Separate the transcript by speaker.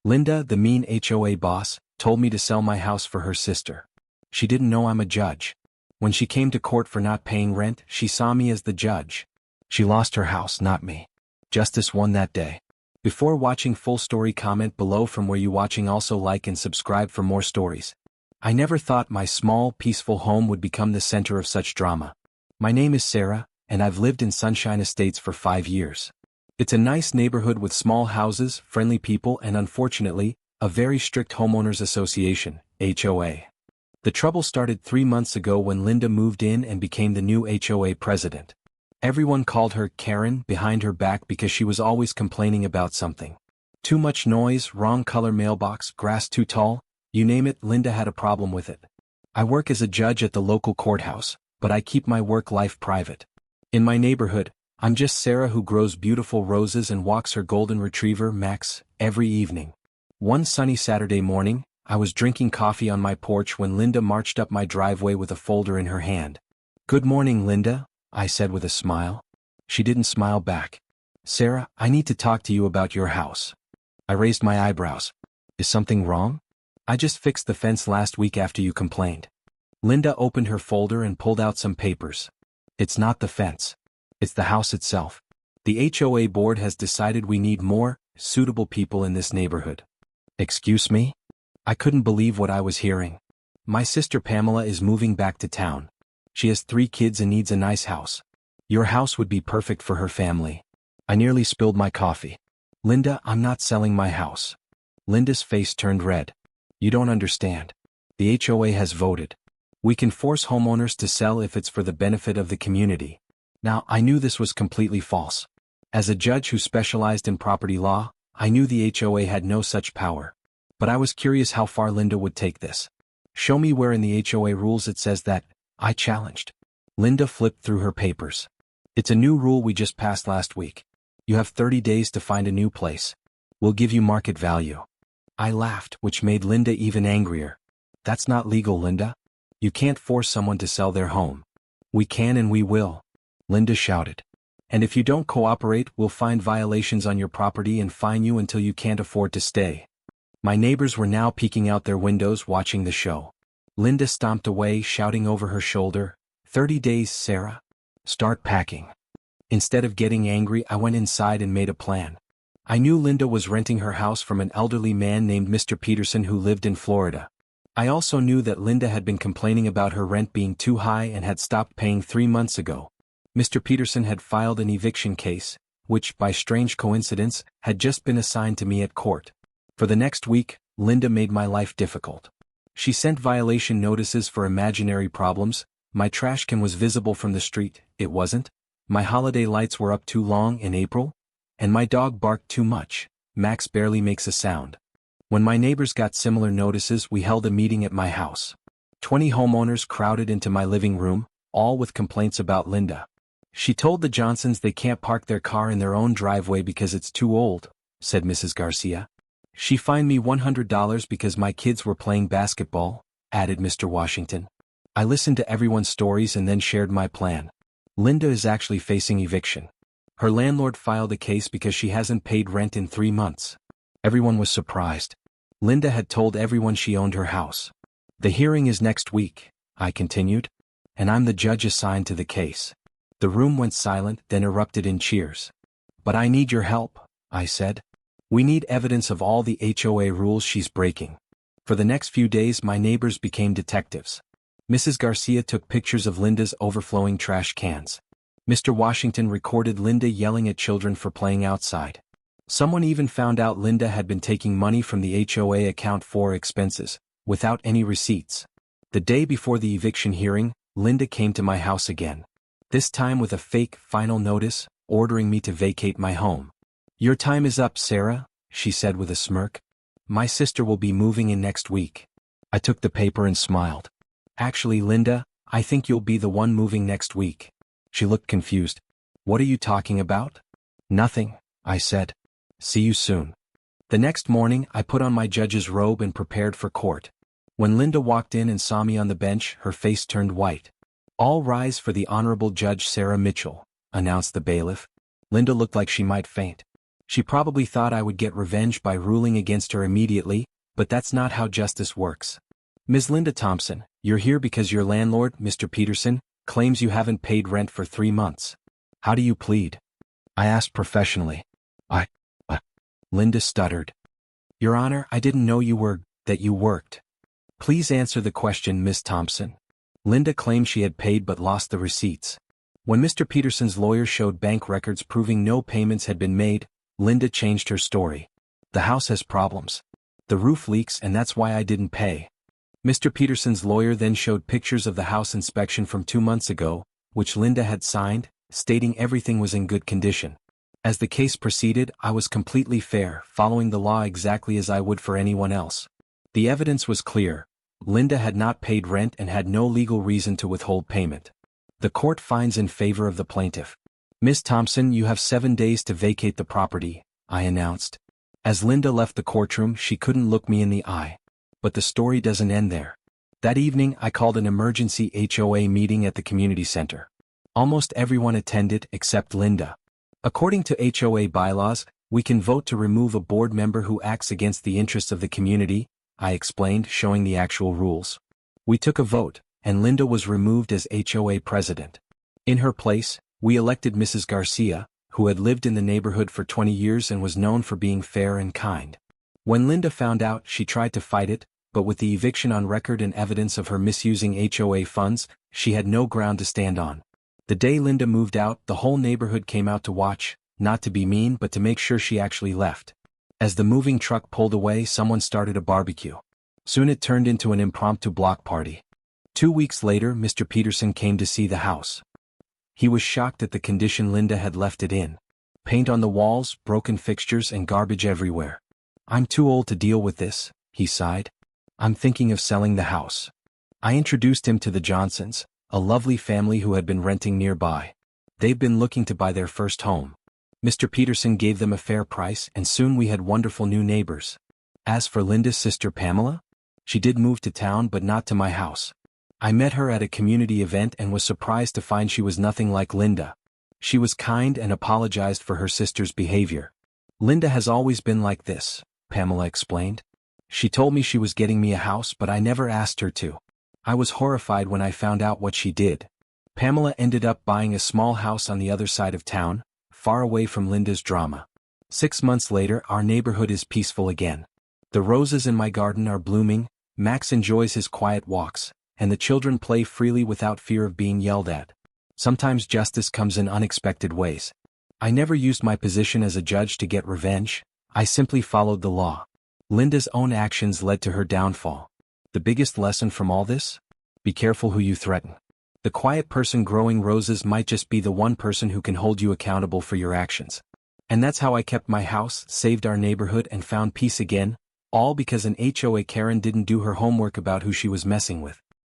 Speaker 1: Linda, the mean HOA boss, told me to sell my house for her sister. She didn't know I'm a judge. When she came to court for not paying rent, she saw me as the judge. She lost her house, not me. Justice won that day. Before watching full story, comment below from where you watching. Also like and subscribe for more stories. I never thought my small, peaceful home would become the center of such drama. My name is Sarah, and I've lived in Sunshine Estates for 5 years. It's a nice neighborhood with small houses, friendly people, and unfortunately, a very strict homeowners association, HOA. The trouble started 3 months ago when Linda moved in and became the new HOA president. Everyone called her Karen behind her back because she was always complaining about something. Too much noise, wrong color mailbox, grass too tall, you name it, Linda had a problem with it. I work as a judge at the local courthouse, but I keep my work life private. In my neighborhood, I'm just Sarah who grows beautiful roses and walks her golden retriever, Max, every evening. One sunny Saturday morning, I was drinking coffee on my porch when Linda marched up my driveway with a folder in her hand. "Good morning, Linda," I said with a smile. She didn't smile back. "Sarah, I need to talk to you about your house." I raised my eyebrows. "Is something wrong?" "I just fixed the fence last week after you complained." Linda opened her folder and pulled out some papers. "It's not the fence. It's the house itself. The HOA board has decided we need more suitable people in this neighborhood." "Excuse me?" I couldn't believe what I was hearing. "My sister Pamela is moving back to town. She has 3 kids and needs a nice house. Your house would be perfect for her family." I nearly spilled my coffee. "Linda, I'm not selling my house." Linda's face turned red. "You don't understand. The HOA has voted. We can force homeowners to sell if it's for the benefit of the community." Now, I knew this was completely false. As a judge who specialized in property law, I knew the HOA had no such power. But I was curious how far Linda would take this. "Show me where in the HOA rules it says that," I challenged. Linda flipped through her papers. "It's a new rule we just passed last week. You have 30 days to find a new place. We'll give you market value." I laughed, which made Linda even angrier. "That's not legal, Linda. You can't force someone to sell their home." "We can and we will," Linda shouted. "And if you don't cooperate, we'll find violations on your property and fine you until you can't afford to stay." My neighbors were now peeking out their windows watching the show. Linda stomped away, shouting over her shoulder, "30 days, Sarah. Start packing." Instead of getting angry, I went inside and made a plan. I knew Linda was renting her house from an elderly man named Mr. Peterson who lived in Florida. I also knew that Linda had been complaining about her rent being too high and had stopped paying 3 months ago. Mr. Peterson had filed an eviction case, which, by strange coincidence, had just been assigned to me at court. For the next week, Linda made my life difficult. She sent violation notices for imaginary problems. My trash can was visible from the street, it wasn't. My holiday lights were up too long in April. And my dog barked too much. Max barely makes a sound. When my neighbors got similar notices, we held a meeting at my house. 20 homeowners crowded into my living room, all with complaints about Linda. "She told the Johnsons they can't park their car in their own driveway because it's too old," said Mrs. Garcia. "She fined me $100 because my kids were playing basketball," added Mr. Washington. I listened to everyone's stories and then shared my plan. Linda is actually facing eviction. Her landlord filed a case because she hasn't paid rent in 3 months. Everyone was surprised. Linda had told everyone she owned her house. "The hearing is next week," I continued, "and I'm the judge assigned to the case." The room went silent, then erupted in cheers. "But I need your help," I said. "We need evidence of all the HOA rules she's breaking." For the next few days, my neighbors became detectives. Mrs. Garcia took pictures of Linda's overflowing trash cans. Mr. Washington recorded Linda yelling at children for playing outside. Someone even found out Linda had been taking money from the HOA account for expenses, without any receipts. The day before the eviction hearing, Linda came to my house again. This time with a fake final notice, ordering me to vacate my home. "Your time is up, Sarah," she said with a smirk. "My sister will be moving in next week." I took the paper and smiled. "Actually, Linda, I think you'll be the one moving next week." She looked confused. "What are you talking about?" "Nothing," I said. "See you soon." The next morning, I put on my judge's robe and prepared for court. When Linda walked in and saw me on the bench, her face turned white. "All rise for the Honorable Judge Sarah Mitchell," announced the bailiff. Linda looked like she might faint. She probably thought I would get revenge by ruling against her immediately, but that's not how justice works. Ms. Linda Thompson, you're here because your landlord, Mr. Peterson, claims you haven't paid rent for 3 months. How do you plead? I asked professionally. Linda stuttered. Your Honor, I didn't know that you worked. Please answer the question, Miss Thompson. Linda claimed she had paid but lost the receipts. When Mr. Peterson's lawyer showed bank records proving no payments had been made, Linda changed her story. The house has problems. The roof leaks and that's why I didn't pay. Mr. Peterson's lawyer then showed pictures of the house inspection from 2 months ago, which Linda had signed, stating everything was in good condition. As the case proceeded, I was completely fair, following the law exactly as I would for anyone else. The evidence was clear. Linda had not paid rent and had no legal reason to withhold payment. The court finds in favor of the plaintiff. Miss Thompson, you have 7 days to vacate the property, I announced. As Linda left the courtroom, she couldn't look me in the eye. But the story doesn't end there. That evening, I called an emergency HOA meeting at the community center. Almost everyone attended except Linda. According to HOA bylaws, we can vote to remove a board member who acts against the interests of the community, I explained, showing the actual rules. We took a vote, and Linda was removed as HOA president. In her place, we elected Mrs. Garcia, who had lived in the neighborhood for 20 years and was known for being fair and kind. When Linda found out, she tried to fight it, but with the eviction on record and evidence of her misusing HOA funds, she had no ground to stand on. The day Linda moved out, the whole neighborhood came out to watch, not to be mean but to make sure she actually left. As the moving truck pulled away, someone started a barbecue. Soon it turned into an impromptu block party. 2 weeks later, Mr. Peterson came to see the house. He was shocked at the condition Linda had left it in. Paint on the walls, broken fixtures, and garbage everywhere. I'm too old to deal with this, he sighed. I'm thinking of selling the house. I introduced him to the Johnsons, a lovely family who had been renting nearby. They've been looking to buy their first home. Mr. Peterson gave them a fair price and soon we had wonderful new neighbors. As for Linda's sister Pamela, she did move to town but not to my house. I met her at a community event and was surprised to find she was nothing like Linda. She was kind and apologized for her sister's behavior. Linda has always been like this, Pamela explained. She told me she was getting me a house but I never asked her to. I was horrified when I found out what she did. Pamela ended up buying a small house on the other side of town, far away from Linda's drama. 6 months later, our neighborhood is peaceful again. The roses in my garden are blooming, Max enjoys his quiet walks, and the children play freely without fear of being yelled at. Sometimes justice comes in unexpected ways. I never used my position as a judge to get revenge, I simply followed the law. Linda's own actions led to her downfall. The biggest lesson from all this? Be careful who you threaten. The quiet person growing roses might just be the one person who can hold you accountable for your actions. And that's how I kept my house, saved our neighborhood, and found peace again, all because an HOA Karen didn't do her homework about who she was messing with.